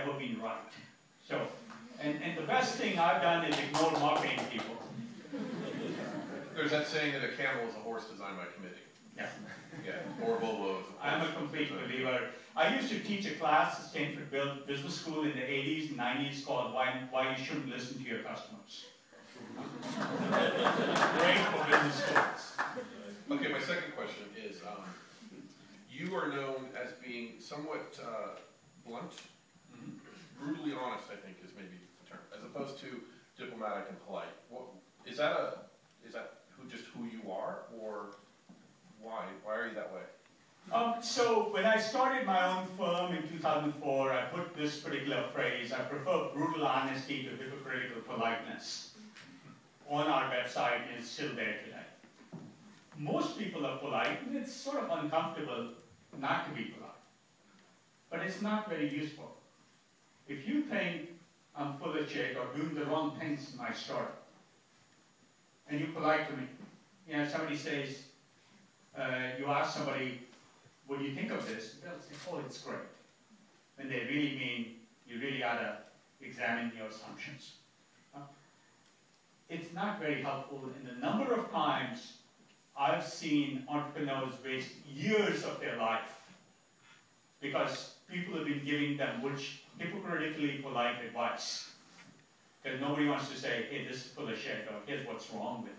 never been right. So, and the best thing I've done is ignore marketing people. There's that saying that a camel is a horse designed by committee. Yeah. Yeah, or Volvo is a horse. I'm a complete believer. I used to teach a class at Stanford Business School in the 80s and 90s called Why You Shouldn't Listen to Your Customers. Great for business schools. Okay, my second question is, you are known as being somewhat blunt, brutally honest, I think is maybe the term, as opposed to diplomatic and polite. Is that just who you are, or why? Why are you that way? So when I started my own firm in 2004, I put this particular phrase, I prefer brutal honesty to hypocritical politeness, on our website, and it's still there today. Most people are polite, and it's sort of uncomfortable not to be polite. But it's not very useful. If you think I'm full of shit or doing the wrong things in my startup, and you're polite to me, you know, somebody says, you ask somebody, what do you think of this? They'll say, oh, it's great. When they really mean, you really ought to examine your assumptions. It's not very helpful. And the number of times I've seen entrepreneurs waste years of their life because people have been giving them hypocritically polite advice. Because nobody wants to say, hey, this is full of shit, or here's what's wrong with it.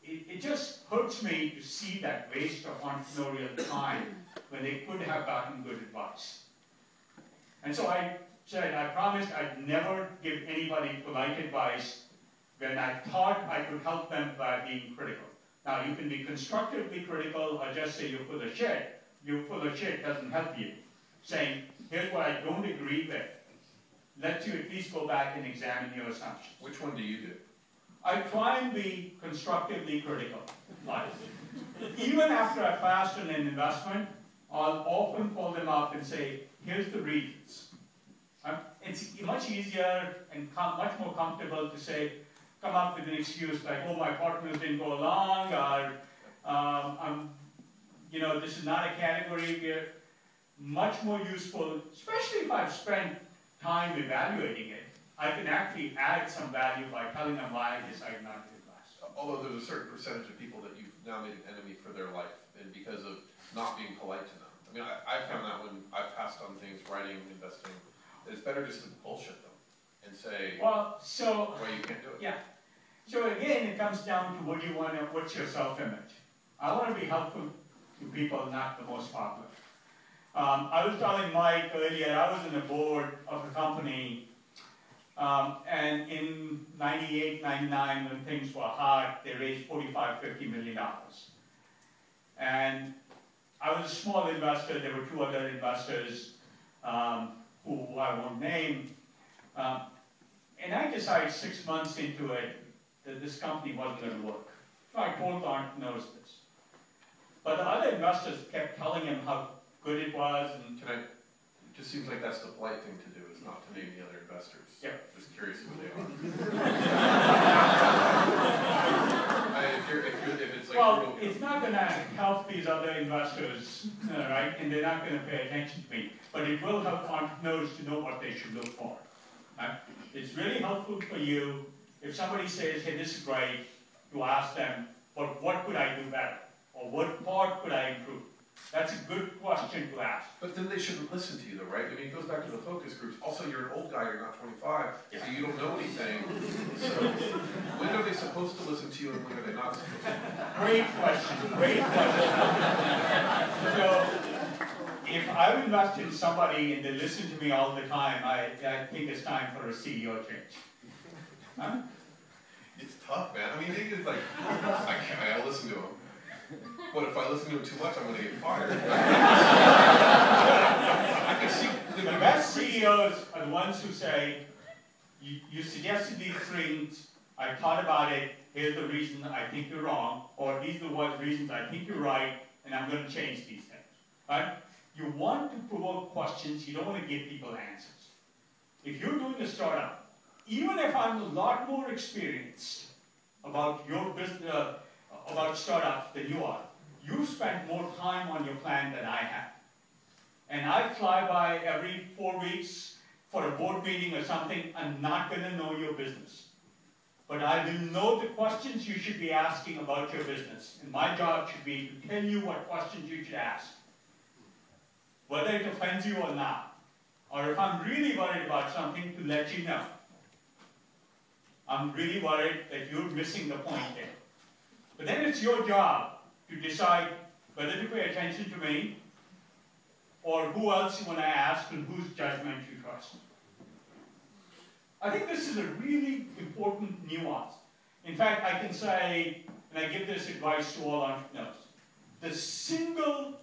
It just hurts me to see that waste of entrepreneurial time when they could have gotten good advice. And so I said, I promised I'd never give anybody polite advice when I thought I could help them by being critical. Now, you can be constructively critical or just say you're full of shit. You're full of shit doesn't help you. Saying, here's what I don't agree with. Let you at least go back and examine your assumptions. Which one do you do? I try and be constructively critical. Like, even after I passed on an investment, I'll often pull them up and say, here's the reasons. It's much easier and much more comfortable to say, come up with an excuse like, oh, my partners didn't go along, or you know, this is not a category where much more useful, especially if I've spent time evaluating it. I can actually add some value by telling them why I decided not to invest. Although there's a certain percentage of people that you've now made an enemy for their life, and because of not being polite to them. I mean, I found that when I've passed on things, writing, investing, that it's better just to bullshit them and say, well, you can't do it. Yeah. So again, it comes down to what you want to, what's your self-image. I want to be helpful to people, not the most popular. I was telling Mike earlier, I was in the board of a company, and in 98, 99, when things were hot, they raised $45, $50 million. And I was a small investor. There were two other investors who I won't name. And I decided 6 months into it that this company wasn't going to work. So I told the entrepreneurs this. But the other investors kept telling him how good it was. And it just seems like that's the polite thing to do, is not to name the other investors. Yeah. Just curious who they are. if it's like, well, it's not going to help these other investors, right? And they're not going to pay attention to me. But it will help entrepreneurs to know what they should look for. Right? It's really helpful for you if somebody says, hey, this is great, to ask them, but what could I do better? Or what part could I improve? That's a good question to ask. But then they shouldn't listen to you, though, right? I mean, it goes back to the focus groups. Also, you're an old guy, you're not 25, so you don't know anything. So when are they supposed to listen to you and when are they not supposed to? Great question, great question. So, if I invest in somebody and they listen to me all the time, I think it's time for a CEO change. Huh? It's tough, man. I mean, they just like, I gotta listen to them. But if I listen to him too much, I'm going to get fired. I can see the best CEOs are the ones who say, you suggested these things, I thought about it, here's the reason I think you're wrong, or these are the reasons I think you're right, and I'm going to change these things. Right? You want to provoke questions, you don't want to give people answers. If you're doing a startup, even if I'm a lot more experienced about your business, about startups than you are, you spent more time on your plan than I have. and I fly by every 4 weeks for a board meeting or something, I'm not going to know your business. But I will know the questions you should be asking about your business. And my job should be to tell you what questions you should ask, whether it offends you or not. Or if I'm really worried about something, to let you know. I'm really worried that you're missing the point here. But then it's your job to decide whether to pay attention to me or who else you want to ask and whose judgment you trust. I think this is a really important nuance. In fact, I can say, and I give this advice to all entrepreneurs, the single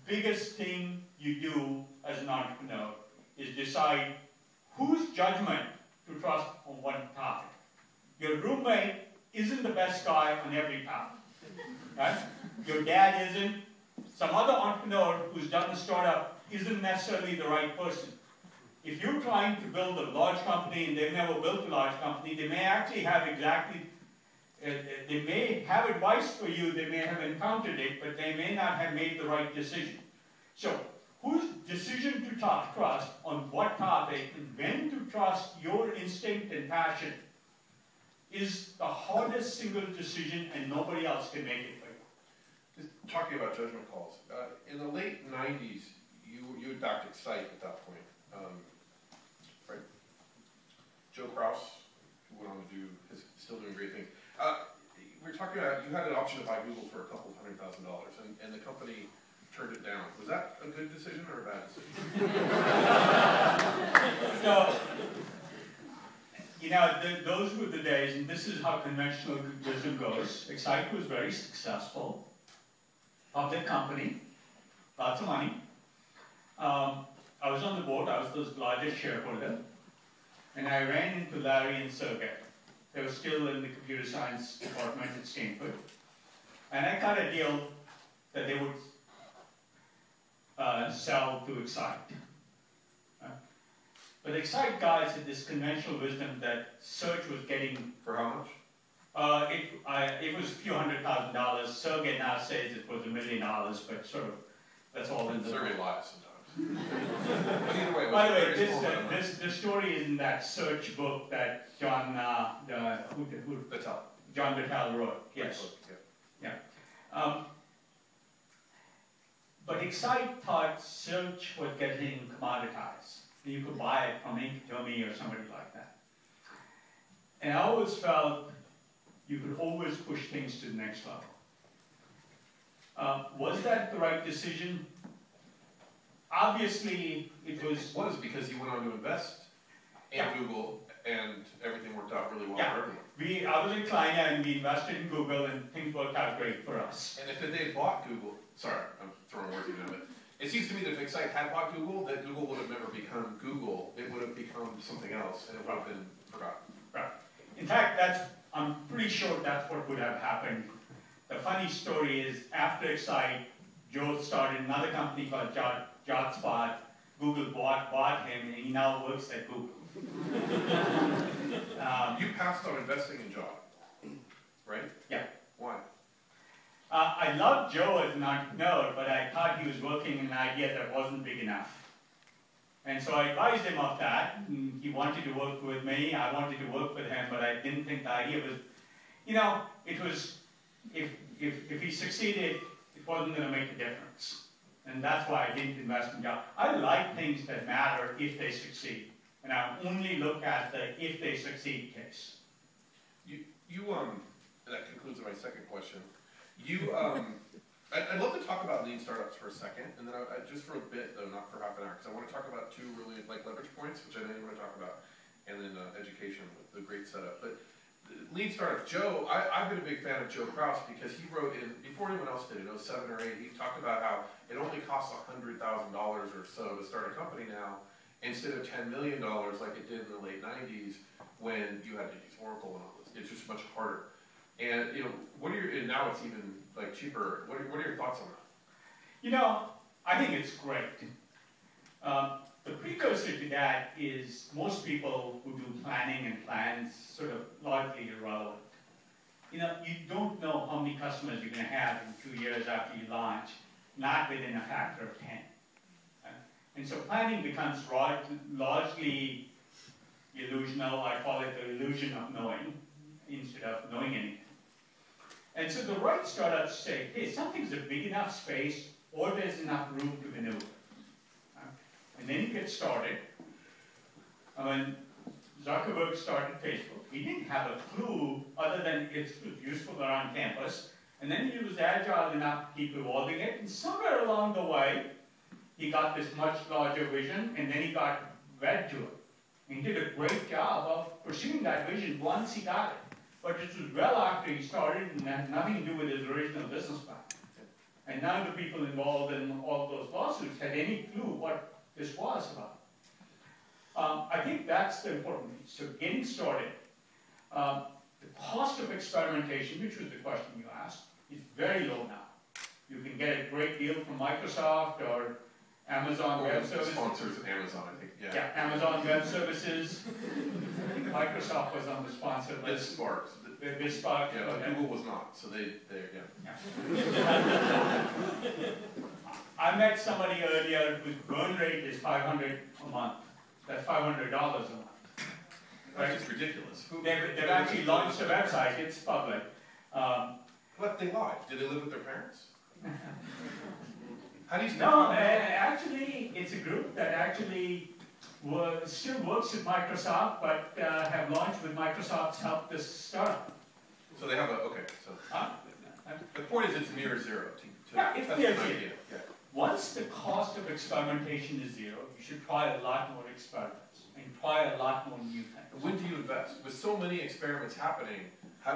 biggest thing you do as an entrepreneur is decide whose judgment to trust on one topic. Your roommate isn't the best guy on every topic. Right? Your dad isn't. Some other entrepreneur who's done a startup isn't necessarily the right person. If you're trying to build a large company and they've never built a large company, they may actually have they may have advice for you, they may have encountered it, but they may not have made the right decision. So, whose decision to trust on what topic and when to trust your instinct and passion is the hardest single decision, and nobody else can make it for you. Just talking about judgment calls. In the late 90s, you had backed Excite at that point, right? Joe Kraus, who went on to do, is still doing great things. We're talking about, you had an option to buy Google for $200,000, and the company turned it down. Was that a good decision or a bad decision? So, you know, those were the days, and this is how conventional wisdom goes. Excite was very successful. Public company, lots of money. I was on the board, I was the largest shareholder, and I ran into Larry and Sergey. They were still in the computer science department at Stanford. And I got a deal that they would sell to Excite. But Excite guys had this conventional wisdom that search was getting... For how much? It was a few $100,000. Sergey now says it was $1 million, but sort of, that's all in the... Sergey lies sometimes. But either way, by the way, this story is in that search book that John Battelle wrote. Yes. Yeah. But Excite thought search was getting commoditized. You could buy it from Inktomi or somebody like that. And I always felt you could always push things to the next level. Was that the right decision? Obviously, it was... It was because you went on to invest in Google, and everything worked out really well for everyone. I was in Kleiner, and we invested in Google, and things worked out great for us. And if they had bought Google... Sorry, I'm throwing words in it. It seems to me that if Excite had bought Google, that Google would have never become Google. It would have become something else, and it would have been forgotten. Right. In fact, I'm pretty sure that's what would have happened. The funny story is, after Excite, Joe started another company called JotSpot. Google bought him, and he now works at Google. You passed on investing in Jot, right? Yeah. Why? I loved Joe as an entrepreneur, but I thought he was working in an idea that wasn't big enough. And so I advised him of that. He wanted to work with me, I wanted to work with him, but I didn't think the idea was, you know, it was, if he succeeded, it wasn't going to make a difference. And that's why I didn't invest in Joe. I like things that matter if they succeed. And I only look at the if they succeed case. That concludes my second question. I'd love to talk about lean startups for a second, and then just for a bit, though, not for half an hour, because I want to talk about two really leverage points, which I know you want to talk about, and then education, the great setup. But lean startups, Joe, I've been a big fan of Joe Kraus because he wrote in, before anyone else did, in 07 or 08, he talked about how it only costs $100,000 or so to start a company now, instead of $10 million like it did in the late 90s when you had to use Oracle and all this. It's just much harder. And and now it's even cheaper. What are your thoughts on that? I think it's great. The precursor to that is most people who do planning and plans sort of largely irrelevant. You don't know how many customers you're going to have in 2 years after you launch, not within a factor of 10. And so planning becomes largely illusional. I call it the illusion of knowing instead of knowing anything. And so the right startups say, hey, something's a big enough space or there's enough room to maneuver. And then you get started. When Zuckerberg started Facebook, he didn't have a clue other than it's useful around campus. And then he was agile enough to keep evolving it. And somewhere along the way, he got this much larger vision, and then he got wed to it. He did a great job of pursuing that vision once he got it. But it was well after he started and had nothing to do with his original business plan. And none of the people involved in all those lawsuits had any clue what this was about. I think that's the important piece. So getting started, the cost of experimentation, which was the question you asked, is very low now. You can get a great deal from Microsoft or Amazon Web Services. Sponsors of Amazon, I think. Yeah. Yeah, Amazon Web Services. I think Microsoft was on the sponsor list. BizSpark. Yeah, but Google was not, so they yeah. I met somebody earlier whose burn rate is $500 a month. That's $500 a month. Right? That's just ridiculous. They've actually launched a website. It's public. But they lied. Did they live with their parents? How do you No, actually, it's a group that actually still works with Microsoft, but have launched with Microsoft's help this startup. So they have a, okay, so. The point is it's near zero. Yeah, it's near zero. Yeah. Once the cost of experimentation is zero, you should try a lot more experiments and try a lot more new things. When do you invest? With so many experiments happening,